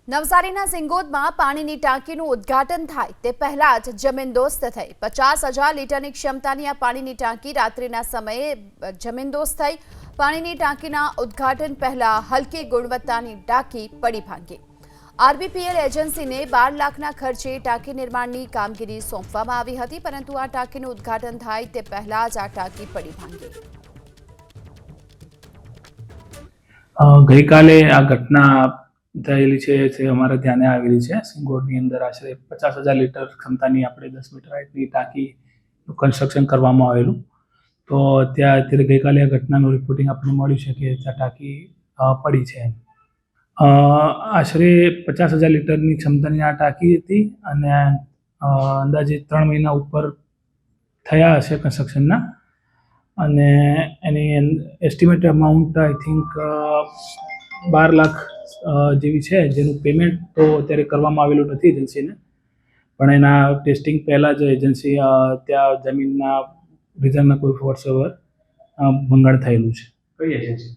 નવસારીના સિંગોદમાં પાણીની ટાંકીનું ઉદ્ઘાટન થાય તે પહેલા જ જમીનદોસ્ત થઈ 50,000 લીટરની ક્ષમતાની આ પાણીની ટાંકી રાત્રિના સમયે જમીનદોસ્ત થઈ। પાણીની ટાંકીના ઉદ્ઘાટન પહેલા હલકી ગુણવત્તાની ટાંકી પડી ભાંગી। આરબીપીએલ એજન્સીને 12 લાખના ખર્ચે ટાંકી નિર્માણની કામગીરી સોંપવામાં આવી હતી, પરંતુ આ ટાંકીનું ઉદ્ઘાટન થાય તે પહેલા જ આ ટાંકી પડી ભાંગી। ગઈકાલે આ ઘટના થયેલી છે તે અમારા ધ્યાને આવેલી છે। સિંગોડની અંદર આશરે 50,000 લીટર ક્ષમતાની આપણે 10 મીટર હાઈટની ટાંકીનું કન્સ્ટ્રક્શન કરવામાં આવેલું। તો અત્યારે ગઈકાલે આ ઘટનાનું રિપોર્ટિંગ આપણને મળ્યું છે કે ત્યાં ટાંકી પડી છે। આશરે 50,000 લીટરની ક્ષમતાની આ ટાંકી હતી અને અંદાજે 3 મહિના ઉપર થયા હશે કન્સ્ટ્રક્શનના, અને એની estimate amount I think 12 lakh જેવી છે, જેનું પેમેન્ટ તો અત્યારે કરવામાં આવેલું નથી એજન્સીને, પણ એના ટેસ્ટિંગ પહેલાં જ એજન્સી ત્યાં જમીનના રિઝનના કોઈ વોટ્સએવર ભંગાણ થયેલું છે। કઈ એજન્સી?